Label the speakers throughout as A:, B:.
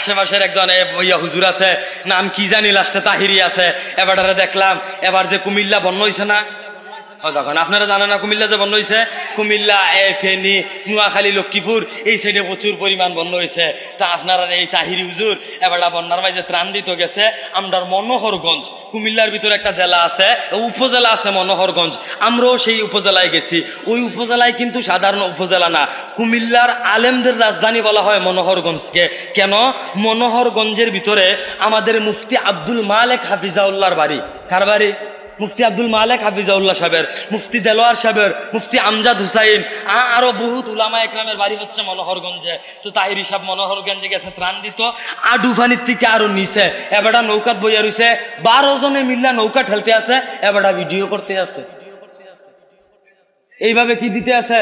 A: আশেপাশের একজন হুজুর আছে, নাম কি জানি, লাস্টে তাহিরি আছে। এবারে দেখলাম এবার যে কুমিল্লা বন্য হয়েছে না, তখন আপনারা জানেন না কুমিল্লা যে বন্য হয়েছে, কুমিল্লা ফেনী নোয়াখালী লক্ষ্মীপুর এই সাইডে প্রচুর পরিমাণ বন্য হয়েছে। তা আপনারা এই তাহিরি হুজুর এবারটা বন্যার মাঝে ত্রাণ দিতে গেছে আমরার মনোহরগঞ্জ, কুমিল্লার ভিতরে একটা জেলা আছে, উপজেলা আছে মনোহরগঞ্জ, আমরাও সেই উপজেলায় গেছি। ওই উপজেলায় কিন্তু সাধারণ উপজেলা না, কুমিল্লার আলেমদের রাজধানী বলা হয় মনোহরগঞ্জকে। কেন? মনোহরগঞ্জের ভিতরে আমাদের মুফতি আব্দুল মালেক হাফিজাউল্লাহর বাড়ি। কার বাড়ি? মুফতি আব্দুল মালেক হাফিজাউল্লাহ সাহেবের, মুফতি দেলোয়ার সাহেবের, মুফতি আমজাদ হুসাইন, আরো বহুত উলামা একরামের বাড়ি হচ্ছে মনোহরগঞ্জে। তো তাহিরি সাহেব মনোহরগঞ্জে গেছে ত্রাণ দিত, আডুফানির থেকে আরো নিচে এবারটা নৌকাত বইয়া রয়েছে, 12 জনে মিল্লা নৌকা ঠেলতে আছে, এবারটা ভিডিও করতে আছে। এইভাবে কি দিতে আছে?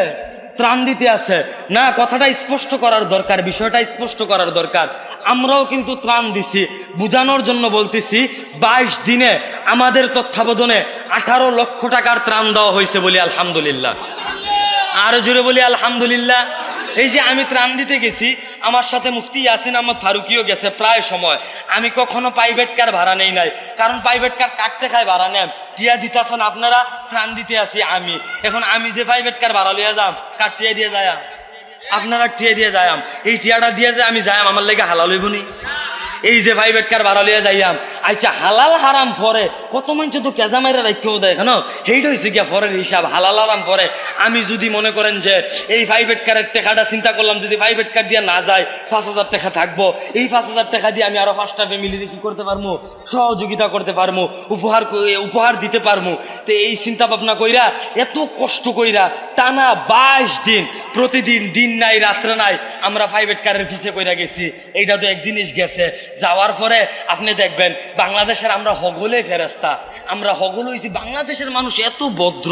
A: ত্রাণ দিতে আছে না। কথাটা স্পষ্ট করার দরকার, বিষয়টা স্পষ্ট করার দরকার। আমরাও কিন্তু ত্রাণ দিছি, বুঝানোর জন্য বলতেছি। 22 দিনে আমাদের তত্ত্বাবধানে 18 লক্ষ টাকার ত্রাণ দেওয়া হয়েছে বলি আলহামদুলিল্লাহ। আরো জোরে বলি আলহামদুলিল্লাহ। এই যে আমি ত্রাণ দিতে গেছি, আমার সাথে মুফতি ইয়াসিন আহমদ ফারুকিও গেছে প্রায় সময়। আমি কখনো প্রাইভেট কার ভাড়া নেই নাই, কারণ প্রাইভেট কার কাটতে খায় ভাড়া নেন, টিয়া দিতেছেন আপনারা, ত্রাণ দিতে আসি আমি। এখন আমি যে প্রাইভেট কার ভাড়া লইয়া যাম, কার টিয়া দিয়ে যায়াম? আপনারা টিয়া দিয়ে যায়াম, এই টিয়াটা দিয়ে যে আমি যায়াম, আমার লেগে হালাল হইবনি? এই যে প্রাইভেট কার ভাড়া লইয়া যাইয়াম, আচ্ছা হালাল হারাম পরে কত মানুষ তো কেজা মাইরা রাখেও দেয়, কেন? সেইটা হয়েছে গিয়া পরের হিসাব, হালাল হারাম পরে। আমি যদি মনে করেন যে এই প্রাইভেট কারের টাকাটা চিন্তা করলাম, যদি প্রাইভেট কার দিয়ে না যায় 5,000 টাকা থাকবো, এই 5,000 টাকা দিয়ে আমি আরো 5টা ফ্যামিলির কি করতে পারবো? সহযোগিতা করতে পারবো, উপহার দিতে পারবো। তো এই চিন্তা ভাবনা কইরা, এত কষ্ট কইরা টানা 22 দিন, প্রতিদিন দিন নাই রাত্রে নাই আমরা প্রাইভেট কারের ফিসে কইরা গেছি। এইটা তো এক জিনিস গেছে। যাওয়ার পরে আপনি দেখবেন বাংলাদেশের আমরা হগলে ফেরেস্তা, আমরা হগল হয়েছি। বাংলাদেশের মানুষ এত ভদ্র,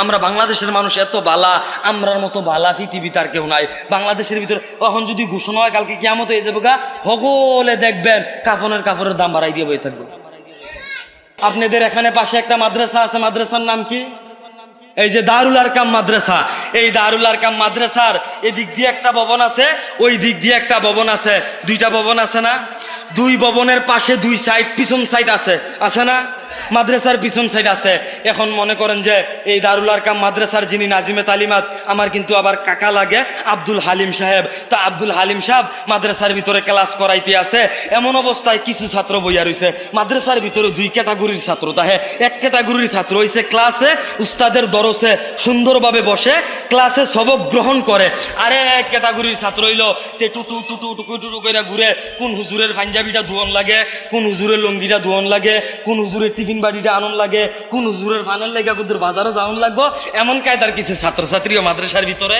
A: আমরা বাংলাদেশের মানুষ এত বালা, আমরার মতো বালা পৃথিবীতে আর কেউ নাই। বাংলাদেশের ভিতরে এখন যদি ঘোষণা হয় কালকে কিয়ামত হয়ে যাবে গা, হগলে দেখবেন কাফনের দাম বাড়াই দিয়ে বই থাকবে। আপনাদের এখানে পাশে একটা মাদ্রাসা আছে, মাদ্রাসার নাম কি? এই যে দারুল আরকাম মাদ্রাসা। এই দারুল আরকাম মাদ্রাসার এদিক দিয়ে একটা ভবন আছে, ওই দিক দিয়ে একটা ভবন আছে, 2টা ভবন আছে না? 2 ভবনের পাশে 2 সাইড, পিছন সাইড আছে, আছে না? মাদ্রাসার পিছন সাইড আছে। এখন মনে করেন যে এই দারুল আরকাম মাদ্রাসার যিনি নাজিমে তালিমাত, আমার কিন্তু আবার কাকা লাগে, আব্দুল হালিম সাহেব। তা আব্দুল হালিম সাহেব মাদ্রাসার ভিতরে ক্লাস করাইতে আছে। এমন অবস্থায় কিছু ছাত্র বইয়া রয়েছে। মাদ্রাসার ভিতরে 2 ক্যাটাগরির ছাত্র তাহে। এক ক্যাটাগরির ছাত্র হয়েছে ক্লাসে উস্তাদের দরসে সুন্দরভাবে বসে ক্লাসে সবক গ্রহণ করে। আরে এক ক্যাটাগরির ছাত্র হইল তে টুটু টুটু টুকু টুটু করে ঘুরে, কোন হুজুরের পাঞ্জাবিটা ধোয়ন লাগে, কোন হুজুরের লঙ্গিটা ধোয়ন লাগে, কোন হুজুরের টিফিন বাড়িটা আনন্দ লাগে, কোন হুজুরের ফানের লেগে কুদুর বাজারও যাওয়ান লাগবো। এমন কায়দার কিছু ছাত্রছাত্রীও মাদ্রাসার ভিতরে,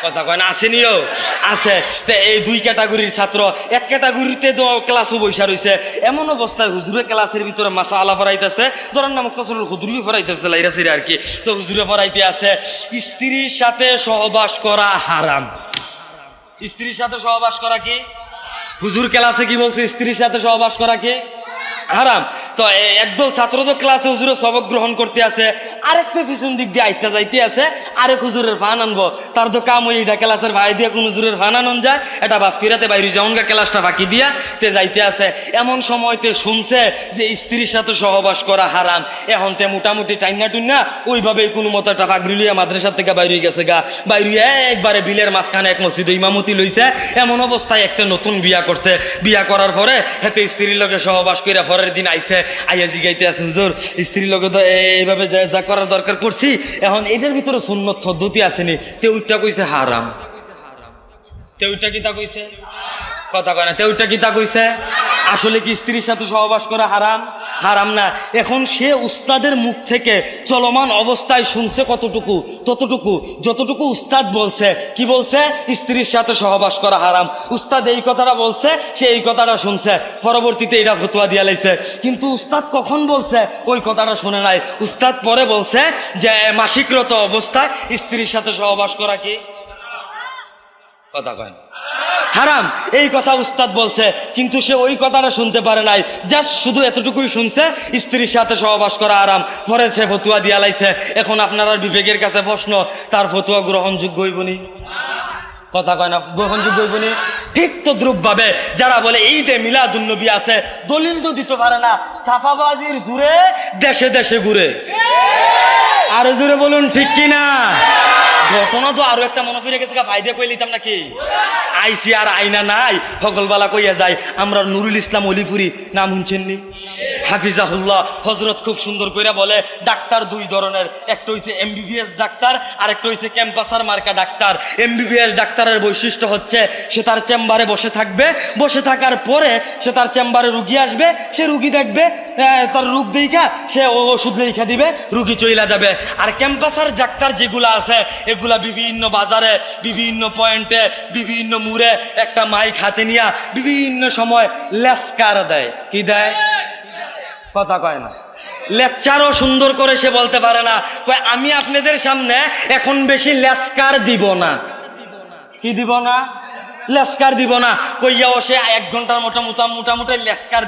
A: কথা কয় না, আসেনিও আছে। এই 2 ক্যাটাগরির ছাত্র, এক ক্যাটাগরিতে তো ক্লাসও বৈশা রয়েছে। এমন অবস্থায় হুজুরে ক্লাসের ভিতরে মাসা আলা ফরাইতেছে, ধরেন না মুক্তাসরুল হুজুরি ফরাইতেছে লাইরাসির আর কি। তো হুজুরে ফরাইতে আছে স্ত্রীর সাথে সহবাস করা হারাম। স্ত্রীর সাথে সহবাস করা কি? হুজুর ক্লাসে কি বলছে? স্ত্রীর সাথে সহবাস করা কি? হারাম। তো একদল ছাত্র তো ক্লাসে হুজুরের সবক গ্রহণ করতে আছে, আরেকটা পিছন দিক দিয়ে আইটা যাইতে আছে, আরেক হুজুরের ফান আনবো। তার তো কাম ওই এটা ক্লাসের ভাই দিয়ে কোন হুজুরের ফান আনন যায়, এটা বাস কইরাতে বাইরে যেমন ক্লাসটা বাকি দিয়া তে যাইতে আছে। এমন সময়তে শুনছে যে স্ত্রীর সাথে সহবাস করা হারাম। এখন তে মোটামুটি টাইনা টুইনা ওইভাবেই কোনো মতো একটা পাগড়ি লইয়া মাদ্রাসার থেকে বাইরে গেছে গা। বাইরে একবারে বিলের মাঝখানে এক মসজিদে ইমামতি লইছে। এমন অবস্থায় একটা নতুন বিয়া করছে। বিয়া করার পরে হেতে স্ত্রীর লগে সহবাস কইরা পরের দিন আইছে, আইয়া জিগাইতে আছে হুজুর স্ত্রীর লগে তো এইভাবে যা করার দরকার করছি, এখন এটার ভিতরে সুন্নত পদ্ধতি আসেনি। তেউটা কইছে হারাম। তেউটা কি তা কইছে? কথা কয় না। তেউটা কি তা কইছে? আসলে কি স্ত্রীর সাথে সহবাস করা হারাম? হারাম না। এখন সে উস্তাদের মুখ থেকে চলমান অবস্থায় শুনছে কতটুকু? ততটুকু যতটুকু উস্তাদ বলছে। কি বলছে? স্ত্রীর সাথে সহবাস করা হারাম। উস্তাদ এই কথাটা বলছে, সে এই কথাটা শুনছে, পরবর্তীতে এটা ফতোয়া দিয়া লাইছে। কিন্তু উস্তাদ কখন বলছে ওই কথাটা শুনে নাই। উস্তাদ পরে বলছে যে মাসিকরত অবস্থায় স্ত্রীর সাথে সহবাস করা কি? কথা কয় না, হারাম। এই কথা উস্তাদ বলছে, কিন্তু সে ওই কথাটা শুনতে পারে নাই, জাস্ট শুধু এতটুকুই শুনছে স্ত্রীর সাথে সহবাস করা হারাম। পরে সে ফতুয়া দিয়া লাইছে। এখন আপনারা বিবেকের কাছে প্রশ্ন, তার ফতুয়া গ্রহণযোগ্য হইবনি? কথা কয় না, গ্রহণযোগ্য হইবনি? ঠিক তদ্রুপ ভাবে যারা বলে ঈদে মিলাদুন্নবী আছে, দলিল তো দিতে পারে না, সাফাবাজির জুড়ে দেশে দেশে ঘুরে। আরো জুড়ে বলুন ঠিক কিনা? ঘটনা তো আরো একটা মনে ফিরে গেছে, ফায়দা কই লিতাম নাকি? আইসি আর আইনা নাই, হগলবালা কইয়া যায়। আমরা নুরুল ইসলাম অলিপুরি নাম শুনছেননি? হাফিজাহুল্লাহ হযরত খুব সুন্দর কইরা বলে, ডাক্তার দুই ধরনের, একটা হইছে এমবিবিএস ডাক্তার আর একটা হইছে ক্যাম্পাসার মার্কা ডাক্তার। এমবিবিএস ডাক্তারের বৈশিষ্ট্য হচ্ছে সে তার চেম্বারে বসে থাকবে, বসে থাকার পরে সে তার চেম্বারে রুগী আসবে, সে রুগী দেখবে, তার রোগ দেখা সে ওষুধ লিখে দিবে, রুগী চইলা যাবে। আর ক্যাম্পাসার ডাক্তার যেগুলা আছে এগুলা বিভিন্ন বাজারে, বিভিন্ন পয়েন্টে, বিভিন্ন মুড়ে একটা মাইক হাতে নিয়া বিভিন্ন সময় লেসকার দেয়। কি দেয়? কথা কয় না। লেকচারও সুন্দর করে সে বলতে পারে না, কয় আমি আপনাদের সামনে এখন বেশি লেসকার দিব না। কি দিব না? লেসকার দিব না। কইয়াও সে 1 ঘন্টার মোটামুটি লেসকার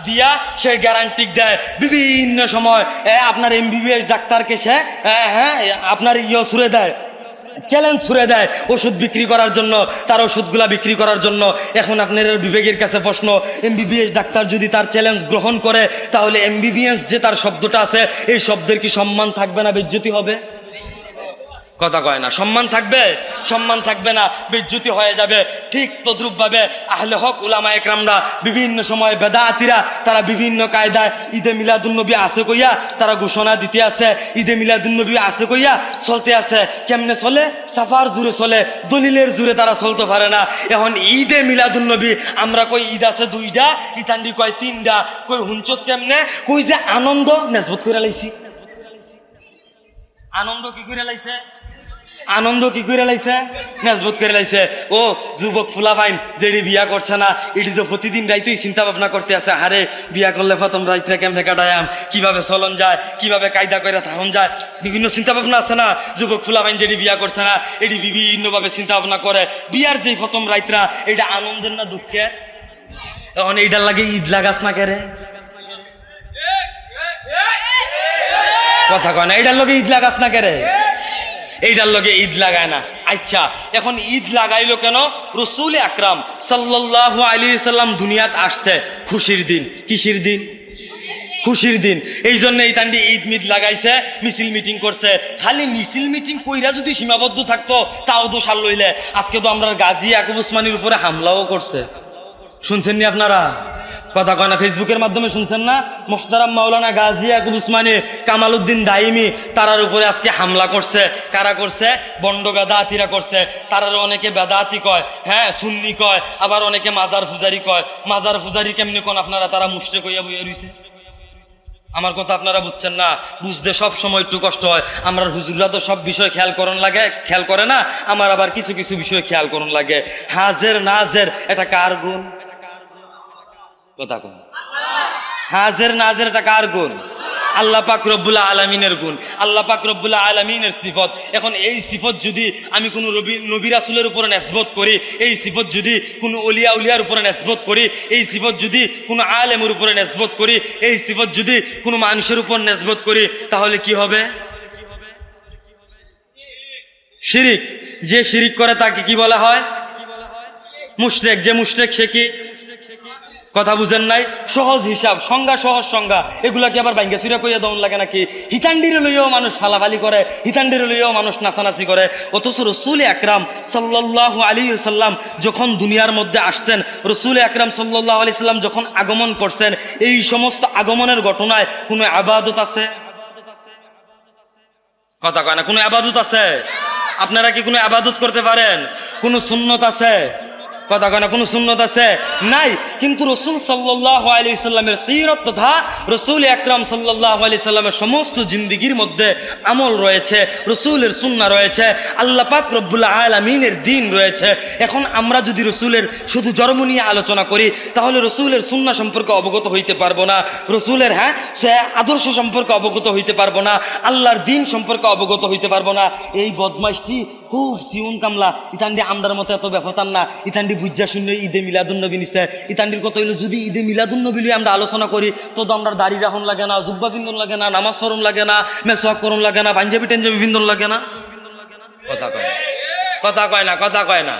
A: দিয়া সে গ্যারান্টি দেয়। বিভিন্ন সময় আপনার এমবিবিএস ডাক্তারকে সে আপনার ছুড়ে দেয়, চ্যালেঞ্জ ছুড়ে দেয় ওষুধ বিক্রি করার জন্য, তার ওষুধগুলা বিক্রি করার জন্য। এখন আপনার বিবেকের কাছে প্রশ্ন, এমবিবিএস ডাক্তার যদি তার চ্যালেঞ্জ গ্রহণ করে, তাহলে এমবিবিএস যে তার শব্দটা আছে এই শব্দের কি সম্মান থাকবে না বেইজ্জতি হবে? কথা কয় না। সম্মান থাকবে? সম্মান থাকবে না, বেইজ্জতি হয়ে যাবে। ঠিক তদ্রুপভাবে আহলে হক উলামা একরামরা বিভিন্ন সময় বেদাতিরা তারা বিভিন্ন কায়দায় ঈদে মিলাদুন্নবী আছে কইয়া তারা ঘোষণা দিতে আছে, ঈদে মিলাদুন্নবী আছে কইয়া চলতে আছে। কেমনে চলে? সাফার জুড়ে চলে, দলিলের জুড়ে তারা চলতে পারে না। এখন ঈদে মিলাদুন্নবী আমরা কই ঈদ আছে 2টা, ইতান্ডি কয় 3টা। কই হুঞ্চত কেমনে? কই যে আনন্দ নেসবত করে লাইছি। আনন্দ কি করে লাইছে? আনন্দ কি করে লাইছে? নেসবত করে লাইছে। ও যুবক ফুলাফাইন যেটি বিয়া করছে না, এটি তো প্রতিদিন রাইতেই চিন্তা ভাবনা করতে আছে, হারে বিয়া করলে প্রথম রাইতে কেমনে কাটায়াম, কিভাবে চলন যায়, কিভাবে কায়দা করে থাকুন যায়, বিভিন্ন চিন্তা ভাবনা আছে না। যুবক ফুলাফাইন যেটি বিয়া করছে না এটি বিভিন্নভাবে চিন্তা ভাবনা করে। বিয়ার যেই প্রথম রাইতরা এটা আনন্দের না দুঃখের? এখন এইটার লাগে ঈদ লাগাস না কেরে? কথা কয় না। এইটার লগে ঈদ লাগাস না কেরে? এইটার লগে ঈদ লাগায় না। আচ্ছা, এখন ঈদ লাগাইলো কেন? রাসূল আকরাম সাল্লাল্লাহু আলাইহি সাল্লাম দুনিয়াত আসছে খুশির দিন। কিসির দিন? খুশির দিন। এই জন্য এই তান্ডি ঈদ মিদ লাগাইছে, মিছিল মিটিং করছে। খালি মিছিল মিটিং কইরা যদি সীমাবদ্ধ থাকতো তাও তো সার লইলে। আজকে তো আমরা গাজী ইয়াকুব উসমানীর উপরে হামলাও করছে, শুনছেন নি আপনারা? কথা কয় না। ফেসবুকের মাধ্যমে শুনছেন না? মুহতারাম মাওলানা গাজী ইয়াকুব উসমানী, কামাল উদ্দিন দাইমি, তারার উপরে আজকে হামলা করছে। কারা করছে? বন্ড বেদাতিরা করছে। তারার অনেকে বেদাতি কয়, সুন্নি কয়, আবার অনেকে মাজার পূজারি কয়। মাজার পূজারি কেমনি কোন আপনারা? তারা মুশরিক হইয়া বইয়া রইছে। আমার কথা আপনারা বুঝছেন না। বুঝতে সব সময় একটু কষ্ট হয়। আমরা হুজুররা তো সব বিষয় খেয়াল করে না। আমার আবার কিছু কিছু বিষয় খেয়াল করুন লাগে। হাজের নাজের এটা কার গুণ? কথা কোন? হাজের নাজের এটা কার গুণ? আল্লাহ পাক রব্বুল আলামিনের গুণ, আল্লাহ পাক রব্বুল আলামিনের সিফত। এখন এই সিফত যদি আমি কোনো নবী রাসূলের উপরে নিসবত করি, এই সিফত যদি কোনো উলিয়ার উপরে নিসবত করি, এই সিফত যদি কোনো আলেমের উপরে নিসবত করি, এই সিফত যদি কোনো মানুষের উপর নিসবত করি, তাহলে কি হবে? শিরিক। যে শিরিক করে তাকে কি বলা হয়? মুশরিক। যে মুশরিক সে কি? কথা বুঝেন নাই? সহজ হিসাব, সংজ্ঞা, সহজ সংজ্ঞা। এগুলা কি আবার বাইঙ্গা চুরা কইয়া দন লাগে নাকি? হিতান্ডিরে লইয়াও মানুষ ফালাফালি করে, হিতান্ডিরে লইয়াও মানুষ নাচানাচি করে। অথচ রাসূল আকরাম সাল্লাল্লাহু আলাইহি সাল্লাম যখন দুনিয়ার মধ্যে আসছেন, রাসূল আকরাম সাল্লাল্লাহু আলাইহি সাল্লাম যখন আগমন করছেন, এই সমস্ত আগমনের ঘটনায় কোনো ইবাদত আছে? কথা কয় না। কোনো ইবাদত আছে? আপনারা কি কোনো ইবাদত করতে পারেন? কোনো সুন্নত আছে? কথা কয় না। কোনো সুন্নত আছে? নাই। কিন্তু রাসূল সাল্লাল্লাহু আলাইহি সাল্লামের সিরাত তথা রাসূল আকরাম সাল্লাল্লাহু আলাইহি সাল্লামের সমস্ত জিন্দেগির মধ্যে আমল রয়েছে, রাসূলের সুন্নাহ রয়েছে, আল্লাহ পাক রব্বুল আলামিনের দ্বীন রয়েছে। এখন আমরা যদি রাসূলের শুধু জন্ম নিয়ে আলোচনা করি, তাহলে রাসূলের সুন্নাহ সম্পর্কে অবগত হইতে পারবো না, রাসূলের সে আদর্শ সম্পর্কে অবগত হইতে পারবো না, আল্লাহর দ্বীন সম্পর্কে অবগত হইতে পারবো না। এই বদমাইশটি খুব সিউন কামলা। ইতান্ডি আমরার মতো এত ব্যবধান না। ইতান্ডি বুঝা শূন্য ঈদে মিলাদুন্নবী নিছে। ইতান্ডির কথা হইলো যদি ঈদে মিলাদুন্নবী লিয়ে আমরা আলোচনা করি, তো আমরা দাড়ি রাখুন লাগে না, জুব্বা পিন্দন লাগে না, নামাজ পড়ুন লাগে না, মেসওয়াক করুন লাগে না, পাঞ্জাবি টেঞ্জাবি পিন্দন লাগে না। কথা কয় না। কথা কয় না।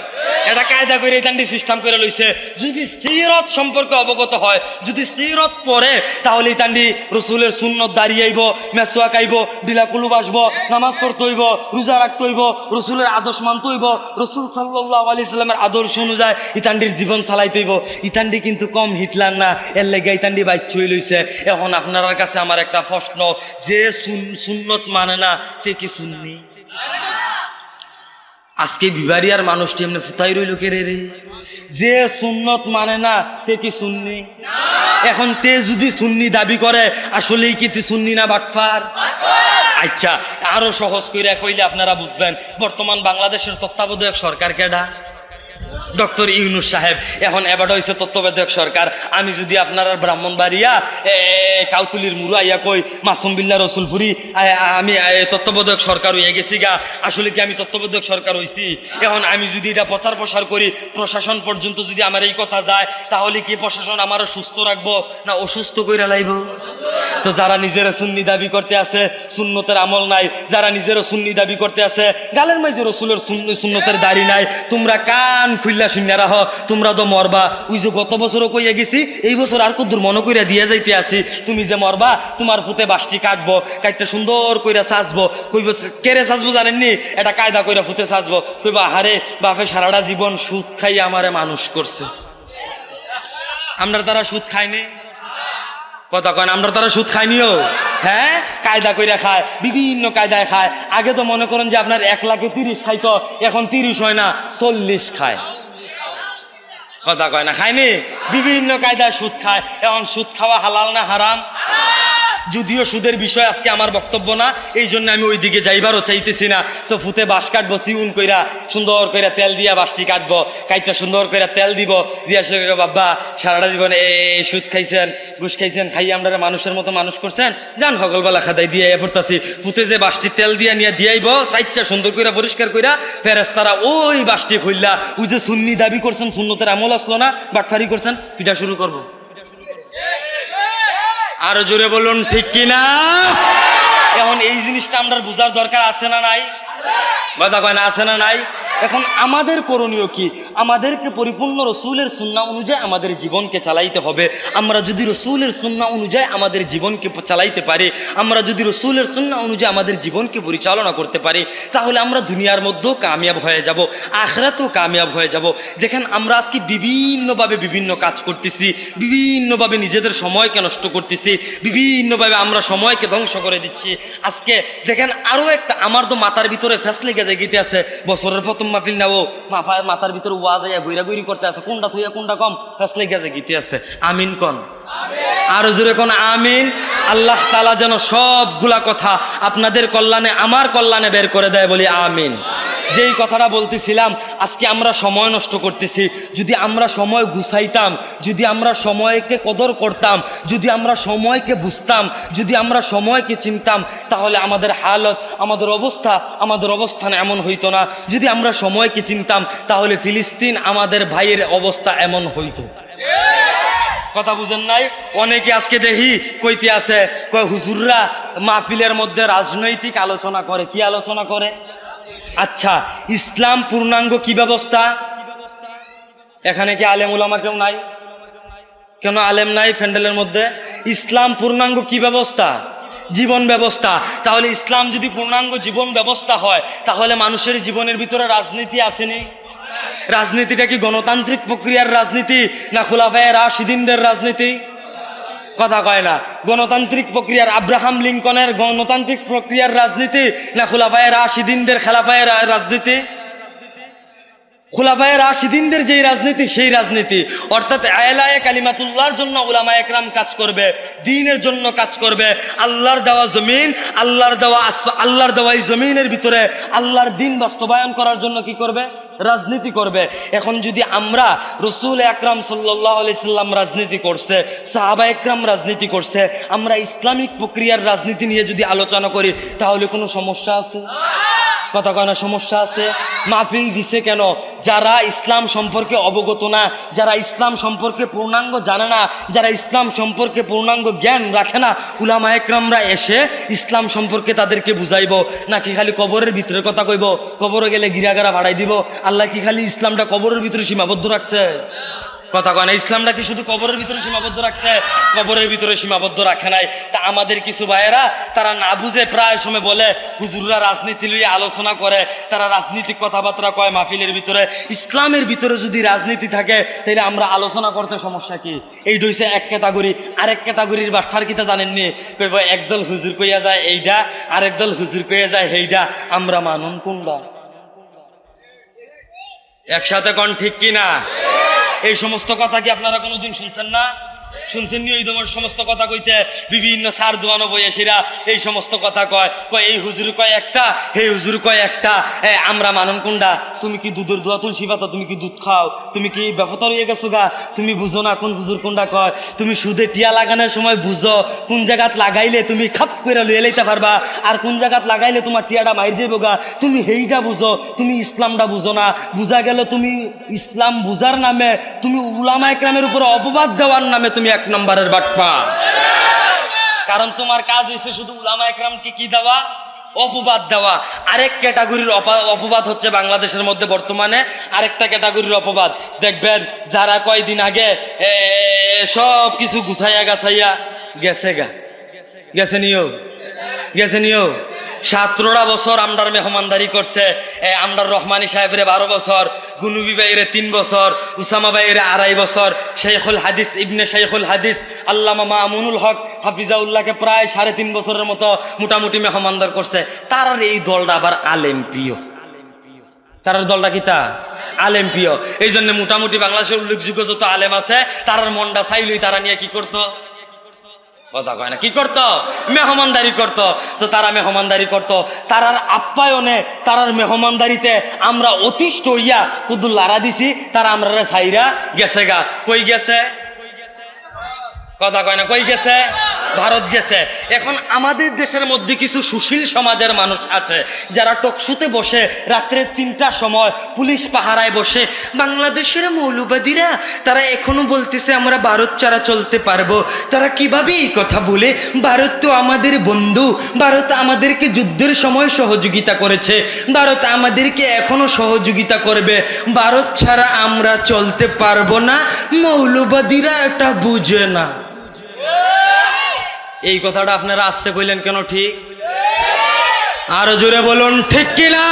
A: এটা কায়দা করে ইতান্ডি সিস্টেম করে লইছে। যদি সিরত সম্পর্কে অবগত হয়, যদি সিরত পড়ে, তাহলে ইতান্ডি রসুলের সুন্নত দাঁড়িয়ে আইব, মেসোয়াক আইব, বিলাকুলু বাসব, নামাজ পড়তে হইব, রোজা রাখতে হইব, রসুলের আদর্শ মানতে হইব, রসুল সাল্লাল্লাহু আলাইহি সাল্লামের আদর্শ অনুযায়ী ইতান্ডির জীবন চালাইতে হইব। ইতান্ডি কিন্তু কম হিটলার না, এর লেগে ইতান্ডি বাচ্চই লইছে। এখন আপনার কাছে আমার একটা প্রশ্ন, যে সুন্নত মানে না তে কি সুন্নি? আজকে বিবারিয়ার মানুষটি এমনি ফুতাই রইল কে রে? যে সুন্নত মানে না তে কি সুন্নি? এখন তে যদি সুন্নি দাবি করে, আসলেই কি তে সুন্নি না বাটফার? আচ্ছা, আরো সহজ করে কইলে আপনারা বুঝবেন। বর্তমান বাংলাদেশের তত্ত্বাবধায়ক সরকার কেডা? ডক্টর ইউনূস সাহেব। এখন এবার হয়েছে তত্ত্বাবধায়ক সরকার। আমি যদি আপনার ব্রাহ্মণবাড়িয়া কাউতুলির মুরু আইয়া কই মাসুম বিল্লাহ রসুলপুরি আমি তত্ত্বাবধায়ক সরকার হইয়া গেছি গা, আসলে কি আমি তত্ত্বাবধায়ক সরকার হইছি? এখন আমি যদি এটা প্রচার প্রসার করি, প্রশাসন পর্যন্ত যদি আমার এই কথা যায়, তাহলে কি প্রশাসন আমারও সুস্থ রাখবো না অসুস্থ কইরা লাইব? তো যারা নিজেরা সুন্নি দাবি করতে আছে, সুন্নতের আমল নাই, যারা নিজেরা সুন্নি দাবি করতে আছে, গালের মাঝে রসুলের সুন্নতের দাড়ি নাই, তোমরা কান খুললা শূন্য রাহ, তোমরা তো মরবা। ওই যে গত বছরও কইয়া গেছি, এই বছর আর কদ্দুর মনে কইরা দিয়ে যাইতে আসি, তুমি যে মরবা, তোমার ফুতে বাসটি কাটবো, কাটটা সুন্দর কইরা সাজবো। কইব কেরে সাজবো জানেননি? এটা কায়দা কইরা ফুতে সাজবো। কইব আহারে বাপে সারাটা জীবন সুদ খাই আমারে মানুষ করছে। আমরা তারা সুদ খাইনি, কথা কয় না, আমরা তারা সুদ খাইনিও। হ্যাঁ, কায়দা কইরা খায়, বিভিন্ন কায়দায় খায়। আগে তো মনে করেন যে আপনার 1 লাখে 30 খাইতো, এখন 30 হয় না 40 খায়। কথা কয় না, খায়নি? বিভিন্ন কায়দায় সুদ খায়। এখন সুদ খাওয়া হালাল না হারাম? যদিও সুদের বিষয় আজকে আমার বক্তব্য না, এই জন্য আমি ওই দিকে যাইবারও চাইতেছি না। তো ফুতে বাঁশ কাটবো, চিউন কইরা সুন্দর কইরা তেল দিয়া বাঁশটি কাটবো, কাইটটা সুন্দর কইরা তেল দিব, দিয়া সে বাবা সারাটা জীবন এই সুদ খাইছেন, ঘুষ খাইছেন, খাইয়ে আমরা মানুষের মতো মানুষ করছেন, যান সকালবেলা খাদাই দিয়ে পড়তাছি। ফুতে যে বাঁশটি তেল দিয়া নিয়ে দিয়াইব, সাইচ্চা সুন্দর কইরা পরিষ্কার কইরা, ফেরেশতারা ওই বাঁশটি খুললা, ওই যে সুন্নি দাবি করছেন, সুন্নতের আমল আসলো না, বাটফারি করছেন, পিটা শুরু করবো। আরো জোরে বলুন ঠিক কিনা? এখন এই জিনিসটা আমরা বোঝার দরকার আছে না নাই? কথা কয় না, আছে না নাই? এখন আমাদের করণীয় কি? আমাদেরকে পরিপূর্ণ রসুলের সুন্নাহ অনুযায়ী আমাদের জীবনকে চালাইতে হবে। আমরা যদি রসুলের সুন্নাহ অনুযায়ী আমাদের জীবনকে চালাইতে পারি, আমরা যদি রসুলের সুন্নাহ অনুযায়ী আমাদের জীবনকে পরিচালনা করতে পারি, তাহলে আমরা দুনিয়ার মধ্যেও কামিয়াব হয়ে যাব, আখিরাতেও কামিয়াব হয়ে যাব। দেখেন, আমরা আজকে বিভিন্নভাবে বিভিন্ন কাজ করতেছি, বিভিন্নভাবে নিজেদের সময়কে নষ্ট করতেছি, বিভিন্নভাবে আমরা সময়কে ধ্বংস করে দিচ্ছি। আজকে দেখেন আরও একটা, আমার তো মাথার ভিতরে ফ্যাস লেগে যায় গীতে আছে, বছরের প্রথম মাহফিল না, ও মাথার ভিতরে ওয়াজ আইয়া ঘুরাঘুরি করতে আছে, কোনটা থইয়া কোনটা কম ফ্যাস লেগে যায় গীতে আছে। আমিন কোন? আরো জোরে কোন আমিন। আল্লাহ তাআলা যেন সবগুলা কথা আপনাদের কল্যাণে, আমার কল্যাণে বের করে দেয়, বলি আমিন। যেই কথাটা বলতেছিলাম, আজকে আমরা সময় নষ্ট করতেছি। যদি আমরা সময় গুছাইতাম, যদি আমরা সময়কে কদর করতাম, যদি আমরা সময়কে বুঝতাম, যদি আমরা সময়কে চিনতাম, তাহলে আমাদের হালত, আমাদের অবস্থা, আমাদের অবস্থান এমন হইতো না। যদি আমরা সময়কে চিনতাম, তাহলে ফিলিস্তিন আমাদের ভাইয়ের অবস্থা এমন হইতো। কথা বুঝেন নাই? অনেকে আজকে দেখি কইতে আছে, কয় হুজুররা মাহফিলের মধ্যে রাজনৈতিক আলোচনা করে। কি আলোচনা করে? আচ্ছা, ইসলাম পূর্ণাঙ্গ কি ব্যবস্থা? এখানে কি আলেম উলামা কেউ নাই? কেন আলেম নাই প্যান্ডেলের মধ্যে? ইসলাম পূর্ণাঙ্গ কি ব্যবস্থা? জীবন ব্যবস্থা। তাহলে ইসলাম যদি পূর্ণাঙ্গ জীবন ব্যবস্থা হয়, তাহলে মানুষের জীবনের ভিতরে রাজনীতি আসেনি? রাজনীতিটা কি গণতান্ত্রিক প্রক্রিয়ার রাজনীতি না খুলাফায়ে রাশিদিনদের রাজনীতি? কথা কয় না। গণতান্ত্রিক প্রক্রিয়ার, আব্রাহাম লিঙ্কনের গণতান্ত্রিক প্রক্রিয়ার রাজনীতি না খুলাফায়ে রাশিদিনদের খেলাফায়ে রাজনীতি? খুলাফায়ে রাশিদিনদের যেই রাজনীতি, সেই রাজনীতি। অর্থাৎ আয়লায়ে কালিমাতুল্লাহর জন্য উলামায়ে কেরাম কাজ করবে, দ্বীনের জন্য কাজ করবে। আল্লাহর দেওয়া জমিন, আল্লাহর দেওয়া এই জমিনের ভিতরে আল্লাহর দ্বীন বাস্তবায়ন করার জন্য কি করবে? রাজনীতি করবে। এখন যদি আমরা, রসুল আকরাম সাল্লাল্লাহু আলাইহি সাল্লাম রাজনীতি করছে, সাহাবা একরাম রাজনীতি করছে, আমরা ইসলামিক প্রক্রিয়ার রাজনীতি নিয়ে যদি আলোচনা করি, তাহলে কোনো সমস্যা আছে? কথা কয় না, সমস্যা আছে। মাহফিল দিছে কেন? যারা ইসলাম সম্পর্কে অবগত না, যারা ইসলাম সম্পর্কে পূর্ণাঙ্গ জানে না, যারা ইসলাম সম্পর্কে পূর্ণাঙ্গ জ্ঞান রাখে না, উলামা একরামরা এসে ইসলাম সম্পর্কে তাদেরকে বুঝাইব। নাকি খালি কবরের ভিতরের কথা কইব, কবরে গেলে গিরাগারা ভাড়াই দিব? আল্লাহ কি খালি ইসলামটা কবরের ভিতরে সীমাবদ্ধ রাখছে? কথা কয় না, ইসলামটা কি শুধু কবরের ভিতরে সীমাবদ্ধ রাখছে? কবরের ভিতরে সীমাবদ্ধ রাখে নাই। তা আমাদের কিছু ভাইয়েরা তারা না বুঝে প্রায় সময় বলে হুজুররা রাজনীতি লইয়ে আলোচনা করে, তারা রাজনীতিক কথাবার্তা কয় মাহফিলের ভিতরে। ইসলামের ভিতরে যদি রাজনীতি থাকে তাহলে আমরা আলোচনা করতে সমস্যা কি? এই হইছে এক ক্যাটাগরি। আরেক ক্যাটাগরির বাট্টার কিতা জানেননি? কইব একদল হুজুর কইয়া যায় এইটা, আরেক দল হুজুর কইয়া যায় সেইটা, আমরা মানুন কোনটা? একসাথে কোন ঠিক কিনা? এই সমস্ত কথা কি আপনারা কোনোদিন শুনছেন না? শুনছেন নি? ওই তোমার সমস্ত কথা কইতে বিভিন্ন সার দোয়ানো বয়সীরা এই সমস্ত কথা কয়, এই হুজুর কয় একটা, এই হুজুর কয় একটা, আমরা মানুন কোনটা? তুমি কি দুধের দোয়া তুলসী পাতা? তুমি কি দুধ খাও? তুমি কি বেফতার হয়ে গেছো গা? তুমি বুঝো না কোন হুজুর কোনটা কয়? তুমি সুদে টিয়া লাগানোর সময় বুঝো কোন জায়গাত লাগাইলে তুমি খাপ করে লইয়ে লইতে পারবা, আর কোন জায়গাত লাগাইলে তোমার টিয়াটা মাইর যাইব গা। তুমি সেইটা বুঝো, তুমি ইসলামটা বুঝো না। বুঝা গেল তুমি ইসলাম বুঝার নামে, তুমি উলামা একরামের উপরে অপবাদ দেওয়ার নামে তুমি এক নম্বরের বাটপা। কারণ তোমার কাজ হয়েছে শুধু উলামা একরামকে কি দেওয়া? অপবাদ দেওয়া। আরেক ক্যাটাগরির অপবাদ হচ্ছে বাংলাদেশের মধ্যে বর্তমানে আরেকটা ক্যাটাগরির অপবাদ দেখবেন, যারা কয়দিন আগে সব কিছু গুছাইয়া গাছাইয়া গেছে নিও 17টা বছর আমরার মেহমানদারি করছে। আমরার রহমানি সাহেবের 12 বছর, গুনুবি ভাইয়ের 3 বছর, উসামা ভাইয়ের 2.5 বছর, শেখুল হাদিস ইবনে শেখুল হাদিস আল্লামা মামুনুল হক হাফিজাউল্লাহকে প্রায় 3.5 বছরের মতো মোটামুটি মেহমানদার করছে। তার এই দলটা আবার আলেম প্রিয়। তার দলটা কিতা? আলেম প্রিয়। এই জন্য মোটামুটি বাংলাদেশের উল্লেখযোগ্য যত আলেম আছে তার মনটা চাইলই তারা নিয়ে কি করতো? কথা কয় না, কি করতো? মেহমানদারি করতো। তো তারা মেহমানদারি করতো, তারার আপ্যায়নে, তারার মেহমানদারিতে আমরা অতিষ্ঠ হইয়া কুদুল লারা দিছি। তারা আমরা সাইরা গেছে গা। কই গেছে? কথা কয় না, কই গেছে? ভারত গেছে। এখন আমাদের দেশের মধ্যে কিছু সুশীল সমাজের মানুষ আছে যারা টকশুতে বসে রাত্রে 3টার সময় পুলিশ পাহারায় বসে বাংলাদেশের মৌলবাদীরা তারা এখনো বলতেছে আমরা ভারত ছাড়া চলতে পারবো। তারা কিভাবে এই কথা বলে? ভারত তো আমাদের বন্ধু, ভারত আমাদেরকে যুদ্ধের সময় সহযোগিতা করেছে, ভারত আমাদেরকে এখনো সহযোগিতা করবে, ভারত ছাড়া আমরা চলতে পারবো না। মৌলবাদীরা এটা বুঝে না। এই কথাটা আপনারা আসতে কইলেন কেন? ঠিক? আরো জোরে বলুন ঠিক কিনা?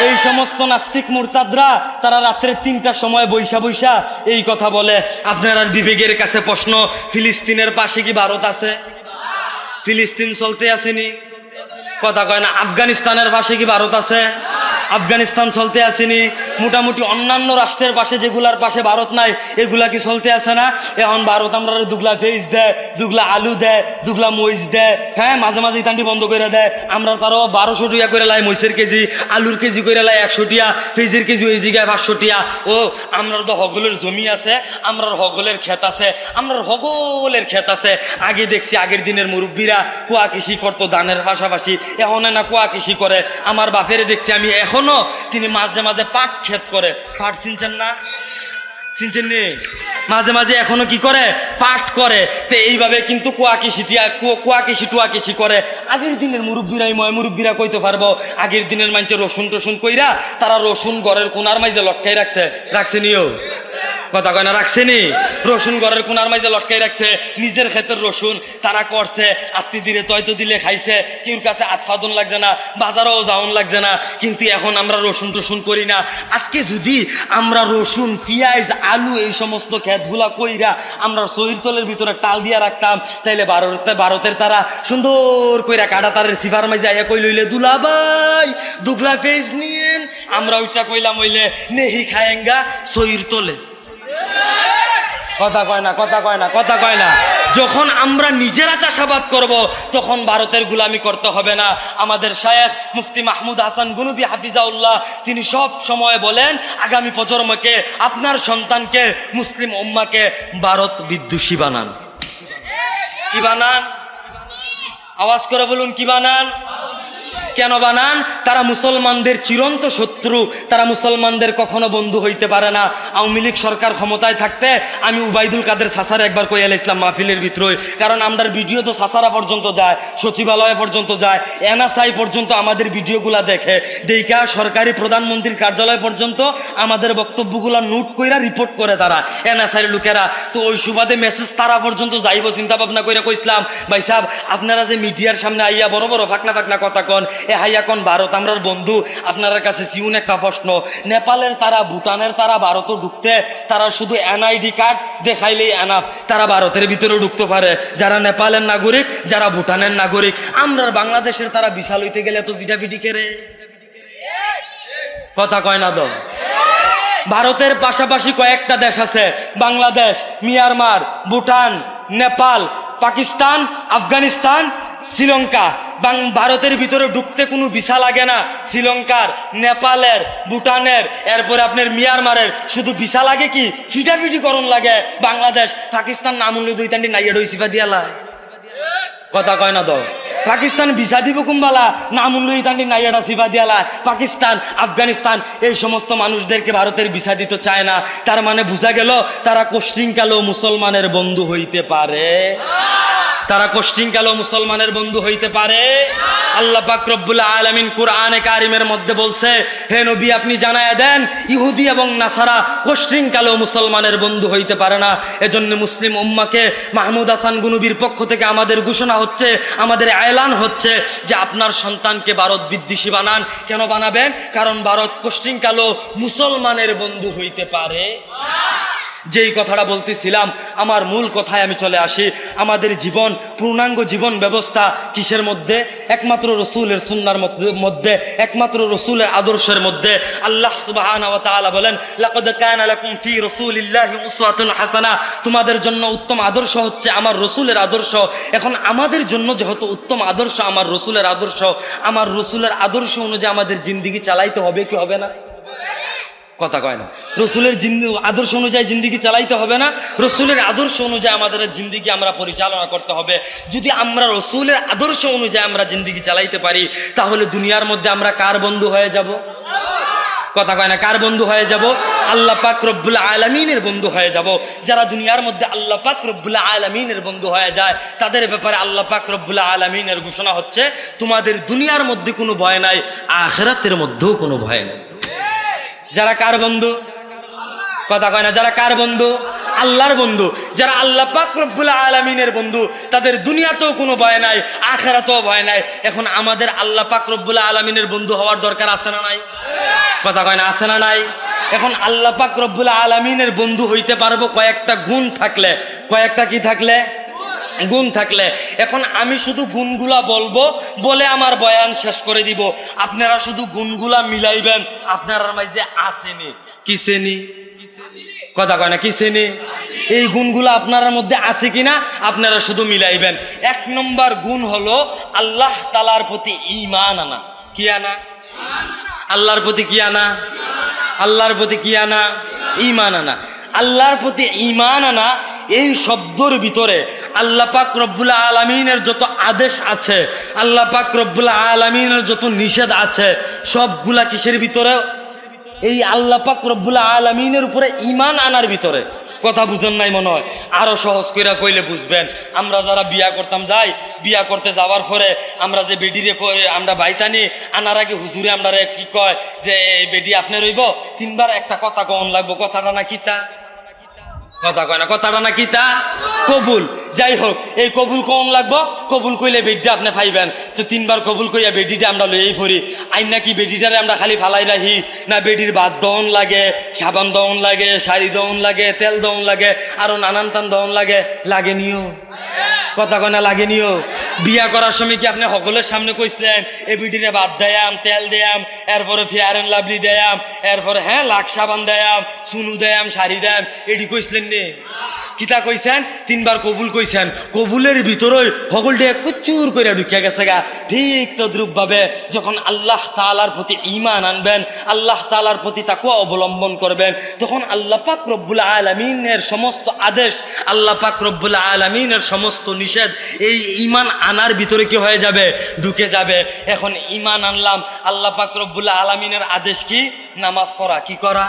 A: এই সমস্ত নাস্তিক মুরতাদরা তারা রাত্রে 3টার সময় বৈশা এই কথা বলে। আপনার বিবেকের কাছে প্রশ্ন, ফিলিস্তিনের পাশে কি ভারত আছে? ফিলিস্তিন চলতে আসেনি? কথা কয় না। আফগানিস্তানের পাশে কি ভারত আছে? আফগানিস্তান চলতে আসেনি? মোটামুটি অন্যান্য রাষ্ট্রের পাশে যেগুলার পাশে ভারত নাই এগুলা কি চলতে আসে না? এখন ভারত আমরা দুগলা ভেজ দেয়, দুগলা আলু দেয়, দুগলা মরিচ দেয়, হ্যাঁ মাঝে মাঝে ইতানটি বন্ধ করে দেয়। আমরা তারও 1200 টাকা করে লাই মরিচের কেজি, আলুর কেজি করে লাই 100 টাকা, ভেজের কেজি ওই জায়গায় 500 টাকা। ও আমরার তো হগলের জমি আছে, আমরার হগলের ক্ষেত আছে, আমরার হগলের ক্ষেত আছে। আগে দেখছি আগের দিনের মুরব্বীরা কুয়া কৃষি করতো ধানের পাশাপাশি, এখন না কুয়া কৃষি করে। আমার বাপেরে দেখছি আমি এখনো তিনি মাঝে মাঝে পাট ক্ষেত করে। পাট চিনছেন না? চিনছেন নি? মাঝে মাঝে এখনো কি করে? পাট করে। তো এইভাবে কিন্তু কুয়া কৃষি টুয়া কৃষি করে। আগের দিনের মুরব্বীরা কইতে পারবো, আগের দিনের মানুষে রসুন টসুন কইরা তারা রসুন ঘরের কোনার মাঝে লটকাই রাখছে নিও। কথা কয় না, রাখছেনি? রসুন ঘরের কোনার মাঝে লটকাই রাখছে। নিজের ক্ষেতের রসুন তারা করছে, আস্তে ধীরে তয়তো দিলে খাইছে। কেউর কাছে আতফাদন লাগছে না, বাজারেও যাওন লাগছে না। কিন্তু এখন আমরা রসুন টসুন করি না। আজকে যদি আমরা রসুন, পেঁয়াজ, আলু এই সমস্ত ক্ষেতগুলা কইরা আমরা শরীরতলের ভিতরে টাল দিয়া রাখতাম, তাইলে ভারতের তারা সুন্দর কইরা কাটা তারের সিফার মাঝে আইয়া কই লইলে দুলাভাই দুগলা পেঁয়াজ নিয়েন, আমরা ওইটা কইলাম হইলে নেহি খায়েঙ্গা শরীরতলে। কথা কয় না। যখন আমরা নিজেরা চাষাবাদ করব তখন ভারতের গুলামি করতে হবে না। আমাদের শায়েখ মুফতি মাহমুদ হাসান গুনুবি হাফিজাউল্লাহ তিনি সব সময় বলেন, আগামী প্রজন্মকে, আপনার সন্তানকে, মুসলিম উম্মাকে ভারত বিদ্বেষী বানান। কি বানান? আওয়াজ করে বলুন, কি বানান? কেন বানান? তারা মুসলমানদের চিরন্ত শত্রু, তারা মুসলমানদের কখনো বন্ধু হইতে পারে না। আওয়ামী লীগ সরকার ক্ষমতায় থাকতে আমি উবাইদুল কাদের সাসার একবার কইয়াল ইসলাম মাহফিলের ভিতরে, কারণ আমরা ভিডিও তো সাসারা পর্যন্ত যায়, সচিবালয় পর্যন্ত যায়, এনএসআই পর্যন্ত আমাদের ভিডিওগুলা দেখে, দেখা সরকারি প্রধানমন্ত্রীর কার্যালয় পর্যন্ত আমাদের বক্তব্যগুলা নোট কইরা রিপোর্ট করে তারা এনএসআই লোকেরা। তো ওই সুবাদে মেসেজ তারা পর্যন্ত যাইব চিন্তা ভাবনা কইরা কইসলাম, ভাই সাহেব আপনারা যে মিডিয়ার সামনে আইয়া বড় বড় ফাকনা ফাকনা কথা কন, এ হাইয়া কন ভারত আমরার বন্ধু, আপনার কাছে সিউন একটা প্রশ্ন, নেপালের তারা, ভুটানের তারা ভারতও ঢুকতে তারা শুধু এনআইডি কার্ড দেখাইলেই এনাফ, তারা ভারতের ভিতরে ঢুকতে পারে, যারা নেপালের নাগরিক, যারা ভুটানের নাগরিক। আমরা বাংলাদেশের তারা ভিসা লইতে গেলে তো ভিটাভিটি কেড়ে কথা কয় না। দল ভারতের পাশাপাশি কয়েকটা দেশ আছে, বাংলাদেশ, মিয়ানমার, ভুটান, নেপাল, পাকিস্তান, আফগানিস্তান, শ্রীলঙ্কা। ভারতের ভিতরে ঢুকতে কোনো ভিসা লাগে না, শ্রীলঙ্কার, নেপালের, ভুটানের, এরপরে আপনার মিয়ানমারের শুধু ভিসা লাগে কি ফিটাফিটি করণ লাগে। বাংলাদেশ, পাকিস্তান নামুল্য দুই তান্ডি নাইয়া ডইসিফা দিয়ালা কথা কয় না। দল পাকিস্তান ভিসা দিব কুম্বালা, নামুল্য ইতান্ডি নাইয়াডা সিফা দিয়ালা। পাকিস্তান, আফগানিস্তান এই সমস্ত মানুষদেরকে ভারতের ভিসা দিতে চায় না। তার মানে বোঝা গেল তারা কোশ্চিনকালেও মুসলমানের বন্ধু হইতে পারে, তারা কোশ্চিনকালেও মুসলমানের বন্ধু হইতে পারে। আল্লাহ পাক রব্বুল আলামিন কুরআনে কারিমের মধ্যে বলছে, হে নবী আপনি জানায়া দেন ইহুদি এবং নাসারা কোশ্চিনকালেও মুসলমানের বন্ধু হইতে পারে না। এজন্য মুসলিম উম্মাকে মাহমুদ হাসান গুনুবির পক্ষ থেকে আমাদের ঘোষণা হচ্ছে, আমাদের এলান হচ্ছে যে আপনার সন্তানকে ভারত বিদ্বেষী বানান। কেন বানাবেন? কারণ ভারত কোশ্চিনকালেও মুসলমানের বন্ধু হইতে পারে। যেই কথাটা বলতেছিলাম, আমার মূল কথায় আমি চলে আসি। আমাদের জীবন, পূর্ণাঙ্গ জীবন ব্যবস্থা কিসের মধ্যে? একমাত্র রসুলের সুন্নার মধ্যে, একমাত্র রসুলের আদর্শের মধ্যে। আল্লাহ সুবহানাহু ওয়া তাআলা বলেন, লাকাদ কানা লাকুম ফি রাসূলিল্লাহি উসওয়াতুন হাসানাহ, তোমাদের জন্য উত্তম আদর্শ হচ্ছে আমার রসুলের আদর্শ। এখন আমাদের জন্য যেহেতু উত্তম আদর্শ আমার রসুলের আদর্শ, আমার রসুলের আদর্শ অনুযায়ী আমাদের জিন্দেগি চালাইতে হবে কি হবে না? কথা কয় না। রসুলের আদর্শ অনুযায়ী জিন্দিগি চালাইতে হবে না? রসুলের আদর্শ অনুযায়ী আমাদের জিন্দিগি আমরা পরিচালনা করতে হবে। যদি আমরা রসুলের আদর্শ অনুযায়ী আমরা জিন্দিগি চালাইতে পারি, তাহলে দুনিয়ার মধ্যে আমরা কার বন্ধু হয়ে যাব? কথা কয় না। কার বন্ধু হয়ে যাব? আল্লাহ পাক রব্বুল আলামিনের বন্ধু হয়ে যাব। যারা দুনিয়ার মধ্যে আল্লাহ পাক রব্বুল আলামিনের বন্ধু হয়ে যায়, তাদের ব্যাপারে আল্লাহ পাক রব্বুল আলামিনের ঘোষণা হচ্ছে, তোমাদের দুনিয়ার মধ্যে কোনো ভয় নাই, আখিরাতের মধ্যেও কোনো ভয় নাই। যারা কার বন্ধু? কথা কয় না। যারা কার বন্ধু? আল্লাহর বন্ধু। যারা আল্লাহ পাক রব্বুল আলামিনের বন্ধু, তাদের দুনিয়াতেও কোনো ভয় নাই, আখিরাতেও ভয় নাই। এখন আমাদের আল্লাহ পাক রব্বুল আলামিনের বন্ধু হওয়ার দরকার আছে না নাই? কথা কয় না, আছে না নাই? এখন আল্লাহ পাক রব্বুল আলামিনের বন্ধু হইতে পারবো কয়েকটা গুণ থাকলে। কয়েকটা কি থাকলে? গুণ থাকলে। এখন আমি শুধু গুণগুলা বলবো, বলে আমার বয়ান শেষ করে দিব। আপনারা শুধু গুণগুলা মিলাইবেন, আপনার মাঝে আসেনি কিসেনি? কথা কয় না, কিসেনি? এই গুণগুলা আপনার মধ্যে আছে কিনা আপনারা শুধু মিলাইবেন। এক নম্বর গুণ হলো আল্লাহ তাআলার প্রতি ঈমান আনা। কি আনা? আল্লাহর প্রতি কি আনা? আল্লাহর প্রতি কি আনা? ঈমান আনা। আল্লাহর প্রতি ঈমান আনা, এই শব্দের ভিতরে আল্লাহ পাক রব্বুল আলামিনের যত আদেশ আছে, আল্লাহ পাক রব্বুল আলামিনের যত নিষেধ আছে, সবগুলা কিসের ভিতরে? এই আল্লাহ পাক রব্বুল আলামিনের উপরে ঈমান আনার ভিতরে। কথা বুঝেন নাই মনে হয়? আরো সহজ কইরা কইলে বুঝবেন। আমরা যারা বিয়া করতাম যাই, বিয়া করতে যাওয়ার পরে আমরা যে বেডিরে আমরা বাইতানি আনার আগে হুজুরে আমরা কি কয় যে বেডি আপনি রইব, তিনবার একটা কথা কন লাগবো। কথাটা না কিতা? কথা কয় না। কথাটা না কিতা? কবুল। যাই হোক, এই কবুল কম লাগবো। কবুল কইলে বেডিটা আপনি পাইবেন। তো তিনবার কবুল কইয়া বেডিটা আমরা লইয়াই পড়ি। আইন নাকি বেডিটারে আমরা খালি ফালাই রাখি না? বেডির ভাত দহন লাগে, সাবান দহন লাগে, শাড়ি দহন লাগে, তেল দহন লাগে, আরো নানান টান দহন লাগে। লাগেনিও? কথা কয় না, লাগেনিও? বিয়া করার সময় কি আপনি সকলের সামনে কইছিলেন এ বেডিরে ভাত দেয়াম, তেল দেয়াম, এরপরে ফেয়ার এন্ড লাভলি দেয়াম, এরপরে হ্যাঁ লাখ সাবান দেয়াম, সুনু দেয়াম, শাড়ি দেয়াম, এডি কইছিলেন নে? কিতা কইছেন? তিনবার কবুল কইছেন কবুলের ভিতরই হগলটা কুচুর করে ঢুকিয়া গেছে গা। ঠিক তদ্রুপ ভাবে যখন আল্লাহ তাআলার প্রতি ঈমান আনবেন, আল্লাহ তাআলার প্রতি তাকওয়া অবলম্বন করবেন, তখন আল্লাহ পাক রব্বুল আলামিনের সমস্ত আদেশ, আল্লাহ পাক রব্বুল আলামিনের সমস্ত নিষেধ এই ঈমান আনার ভিতরে কি হয়ে যাবে? ঢুকে যাবে। এখন ঈমান আনলাম, আল্লাহ পাক রব্বুল আলামিনের আদেশ কি? নামাজ পড়া। কি করা?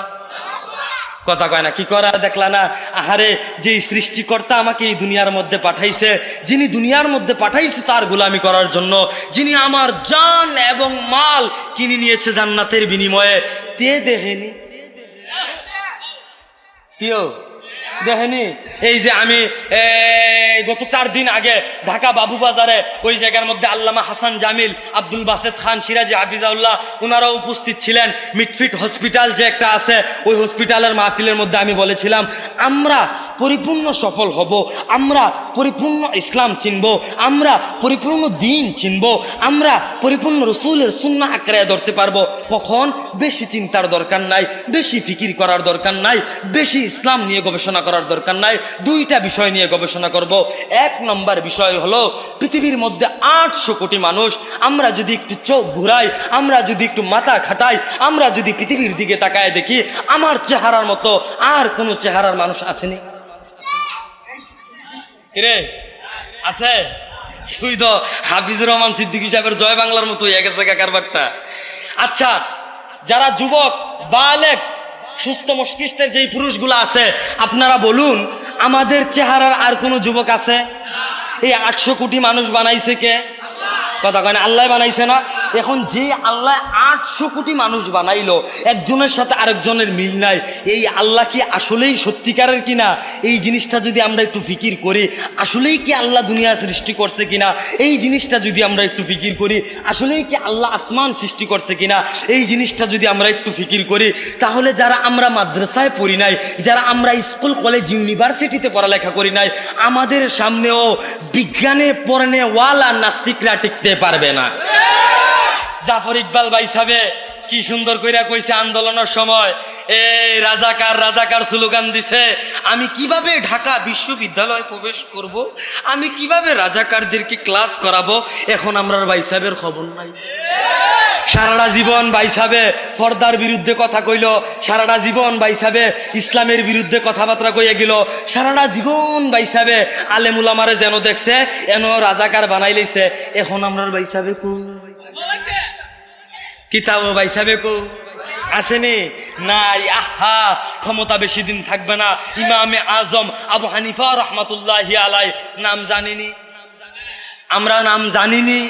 A: কথা কয় না, কি করা? দেখলা না? আহারে, যে সৃষ্টিকর্তা আমাকে এই দুনিয়ার মধ্যে পাঠাইছে, যিনি দুনিয়ার মধ্যে পাঠাইছে তার গোলামি করার জন্য, যিনি আমার জান এবং মাল কিনে নিয়েছে জান্নাতের বিনিময়ে, তে দেহেনি কেউ দেখেনি? এই যে আমি গত 4 দিন আগে ঢাকা বাবুবাজারে ওই জায়গার মধ্যে আল্লামা হাসান জামিল, আব্দুল বাসেত খান সিরাজি হাফিজাউল্লাহ ওনারাও উপস্থিত ছিলেন। মিটফিট হসপিটাল যে একটা আছে, ওই হসপিটালের মাহফিলের মধ্যে আমি বলেছিলাম আমরা পরিপূর্ণ সফল হব, আমরা পরিপূর্ণ ইসলাম চিনব, আমরা পরিপূর্ণ দিন চিনব, আমরা পরিপূর্ণ রসুলের সুন্নাহ আঁকড়ে ধরতে পারবো। কখন? বেশি চিন্তার দরকার নাই, বেশি ফিকির করার দরকার নাই, বেশি ইসলাম নিয়ে গবেষণা করার দরকার নাই। 2টা বিষয় নিয়ে গবেষণা করব। 1 নম্বর বিষয় হলো পৃথিবীর মধ্যে 800 কোটি মানুষ। আমরা যদি একটু চোখ ঘুরাই, আমরা যদি একটু মাথা খাটাই, আমরা যদি পৃথিবীর দিকে তাকায় দেখি, আমার চেহারার মতো আর কোনো চেহারার মানুষ আসেনি? রে আছে? তুই তো হাফিজুর রহমান সিদ্দিকী সাহেবের জয় বাংলার মতো হয়ে গেছে কারবারটা। আচ্ছা, যারা যুবক বালেগ সুস্থ মস্তিষ্কের যেই পুরুষগুলো আছে, আপনারা বলুন আমাদের চেহারার আর কোনো যুবক আছে? এই 800 কোটি মানুষ বানাইছে কে? কথা কয় না? আল্লাহ বানাইছে না? এখন যে আল্লাহ 800 কোটি মানুষ বানাইলো, একজনের সাথে আরেকজনের মিল নাই, এই আল্লাহ কি আসলেই সত্যিকারের কিনা? এই জিনিসটা যদি আমরা একটু ফিকির করি, আসলেই কি আল্লাহ দুনিয়া সৃষ্টি করছে কিনা, এই জিনিসটা যদি আমরা একটু ফিকির করি, আসলেই কি আল্লাহ আসমান সৃষ্টি করছে কিনা, এই জিনিসটা যদি আমরা একটু ফিকির করি, তাহলে যারা আমরা মাদ্রাসায় পড়ি নাই, যারা আমরা স্কুল কলেজ ইউনিভার্সিটিতে পড়ালেখা করি নাই, আমাদের সামনেও বিজ্ঞানে পড়নে ওয়ালা নাস্তিকরা টিকতে পারবে না। জাফর ইকবাল ভাই সাহেব কি সুন্দর কইরা কইছে আন্দোলনের সময়, এই রাজাকার রাজাকার স্লোগান দিছে, আমি কিভাবে ঢাকা বিশ্ববিদ্যালয় প্রবেশ করব, আমি কিভাবে রাজাকারদেরকে ক্লাস করাবো। এখন আমরা ভাই সাহেবের খবর নাই। সারাটা জীবন ভাই সাহেব পর্দার বিরুদ্ধে কথা কইল, সারাটা জীবন ভাই সাহেব ইসলামের বিরুদ্ধে কথাবার্তা কইয়া গেল, সারাটা জীবন ভাই সাহেব আলেম উলামারে যেন দেখছে এন রাজাকার বানাই লইছে। এখন আমরা ভাই সাহেব কিতাব ভাই সাহেব কো আসেনি? নাই। আহা, ক্ষমতা বেশি দিন থাকবে না। ইমামে আজম আবু হানিফা রহমাতুল্লাহি আলাইহি নাম জানিনি? আমরা নাম জানিনি?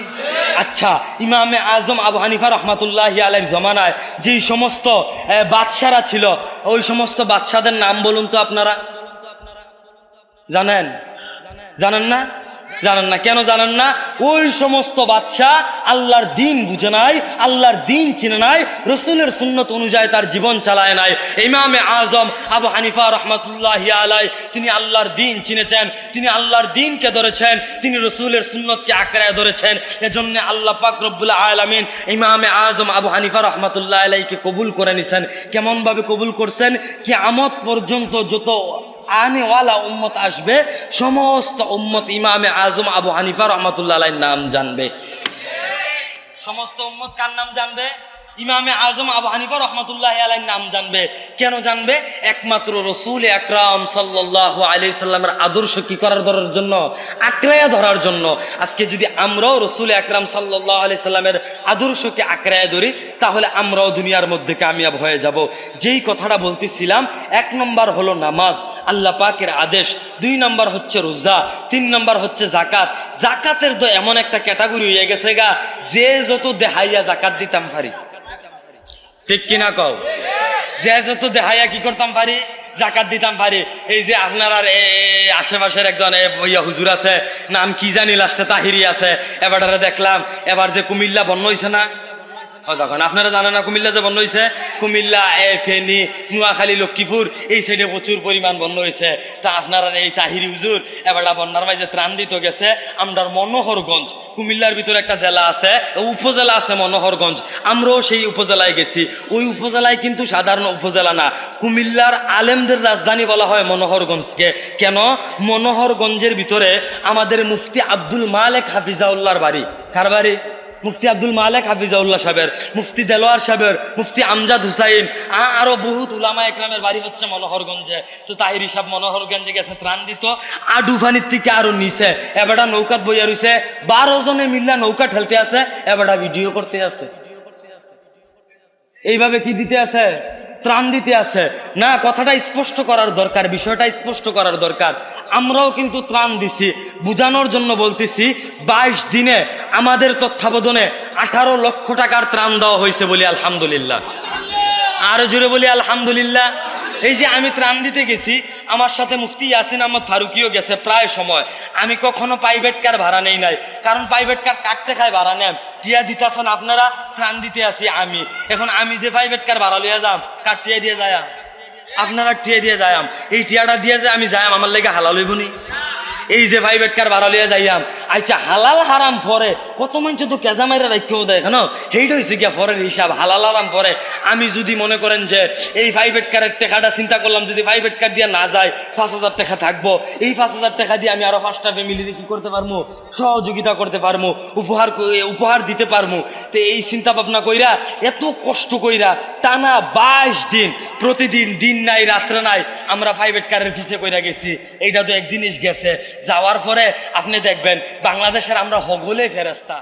A: আচ্ছা, ইমামে আজম আবু হানিফা রহমাতুল্লাহি আলাইহির জমানায় যেই সমস্ত বাদশারা ছিল, ওই সমস্ত বাদশাদের নাম বলুন তো আপনারা। জানেন? জানেন না? জানেন না? কেন জানেন না? ওই সমস্ত বাদশা আল্লাহর দিন বুঝে নাই, আল্লাহর দিন চিনে নাই, রসুলের সুন্নত অনুযায়ী তার জীবন চালায় নাই। ইমামে আজম আবু হানিফা রহমাতুল্লাহি আলাইহি তিনি আল্লাহর দিন চিনেছেন, তিনি আল্লাহর দিনকে ধরেছেন, তিনি রসুলের সুন্নতকে আঁকড়ায় ধরেছেন। এজন্য আল্লাহ পাক রব্বুল আলামিন ইমামে আজম আবু হানিফা রহমাতুল্লাহি আলাইহিকে কবুল করে নিছেন। কেমন ভাবে কবুল করছেন? কিয়ামত পর্যন্ত যত আনেওয়ালা উম্মত আসবে, সমস্ত উম্মত ইমামে আজম আবু হানিফা রহমাতুল্লাহ আলাইহির নাম জানবে। সমস্ত উম্মত কার নাম জানবে? ইমামে আজম আবু হানিফা রহমাতুল্লাহ আলাইহির নাম জানবে। কেন জানবে? একমাত্র রসুল আকরাম সাল্লাল্লাহু আলাইহি সাল্লামের আদর্শ কি করার ধরার জন্য, আঁকড়ায়া ধরার জন্য। আজকে যদি আমরাও রসুল আকরাম সাল্লাল্লাহু আলাইহি সাল্লামের আদর্শকে আঁকড়ায়া ধরি, তাহলে আমরাও দুনিয়ার মধ্যে কামিয়াব হয়ে যাব। যেই কথাটা বলতেছিলাম, 1 নম্বর হলো নামাজ, আল্লাহ পাকের আদেশ। 2 নম্বর হচ্ছে রোজা, 3 নম্বর হচ্ছে জাকাত। জাকাতের তো এমন একটা ক্যাটাগরি হয়ে গেছে গা, যে যত দেহাইয়া জাকাত দিতাম পারি, ঠিক কিনা কও? যে যত দেহাইয়া কি করতাম পারি, জাকাত দিতাম পারি। এই যে আপনার আর আশেপাশের একজন হুজুর আছে, নাম কি জানি লাস্টে তাহিরি আছে, এবারে দেখলাম এবার যে কুমিল্লা বন্য হয়েছে না, ও তখন আপনারা জানেন না কুমিল্লা যে বন্ধ হয়েছে, কুমিল্লা ফেনী নোয়াখালী লক্ষ্মীপুর এই সাইডে প্রচুর পরিমাণ বন্ধ হয়েছে। তা আপনারা এই তাহিরি হুজুর এবারটা বন্যার মাঝে ত্রাণ দিতে গেছে আমরার মনোহরগঞ্জ, কুমিল্লার ভিতরে একটা জেলা আছে, উপজেলা আছে মনোহরগঞ্জ, আমরাও সেই উপজেলায় গেছি। ওই উপজেলায় কিন্তু সাধারণ উপজেলা না, কুমিল্লার আলেমদের রাজধানী বলা হয় মনোহরগঞ্জকে। কেন? মনোহরগঞ্জের ভিতরে আমাদের মুফতি আব্দুল মালেক হাফিজাউল্লাহর বাড়ি। কার বাড়ি? মুফতি আব্দুল মালেক হাফিজাউল্লাহ সাহেবের, মুফতি দেলোয়ার সাহেবের, মুফতি আমজাদ হুসাইন, আরো বহুত উলামা একরামের বাড়ি হচ্ছে মনোহরগঞ্জে। তো তাহিরি সাহেব মনোহরগঞ্জে গেছে ত্রাণ দিত, আডুফানির থেকে আরো নিচে এবারটা নৌকাত বইয়া রয়েছে, 12 জনে মিল্লা নৌকা ঠেলতে আছে, এবারটা ভিডিও করতে আছে। এইভাবে কি দিতে আছে? ত্রাণ দিতে আছে না। কথাটা স্পষ্ট করার দরকার, বিষয়টা স্পষ্ট করার দরকার। আমরাও কিন্তু ত্রাণ দিছি, বুঝানোর জন্য বলতেছি। 22 দিনে আমাদের তত্ত্বাবধানে 18 লক্ষ টাকার ত্রাণ দেওয়া হয়েছে বলি আলহামদুলিল্লাহ। আরো জোরে বলি আলহামদুলিল্লাহ। এই যে আমি ত্রাণ দিতে গেছি, আমার সাথে মুফতি ইয়াসিন আহমদ ফারুকিও গেছে প্রায় সময়। আমি কখনো প্রাইভেট কার ভাড়া নেই নাই, কারণ প্রাইভেট কার কাটতে খায় ভাড়া নেন, টিয়া দিতেছেন আপনারা, ত্রাণ দিতে আসি আমি। এখন আমি যে প্রাইভেট কার ভাড়া লইয়া যাম, কার টিয়া দিয়ে যায়াম? আপনারা টিয়া দিয়ে যায়াম, এই টিয়াটা দিয়ে যে আমি যায়াম, আমার লেগে হালাল হইবনি? এই যে প্রাইভেট কার ভাড়া লইয়া যাইয়াম, আচ্ছা হালাল হারাম পরে কত মানুষ তো কেজা মাইরা রাখেও দেয় কেন, সেইটা হয়েছে গিয়া পরের হিসাব। হালাল হারাম পরে আমি যদি মনে করেন যে এই প্রাইভেট কারের টাকাটা চিন্তা করলাম, যদি প্রাইভেট কার দিয়ে না যায় 5,000 টাকা থাকবো, এই 5,000 টাকা দিয়ে আমি আরো 5টা ফ্যামিলিতে কি করতে পারবো? সহযোগিতা করতে পারবো, উপহার দিতে পারবো। তো এই চিন্তা ভাবনা কইরা, এত কষ্ট কইরা টানা 22 দিন, প্রতিদিন দিন নাই রাত্রে নাই আমরা প্রাইভেট কারের ফিসে কইরা গেছি। এইটা তো এক জিনিস গেছে। যাওয়ার পরে আপনি দেখবেন বাংলাদেশের আমরা হগলে ফেরেস্তা।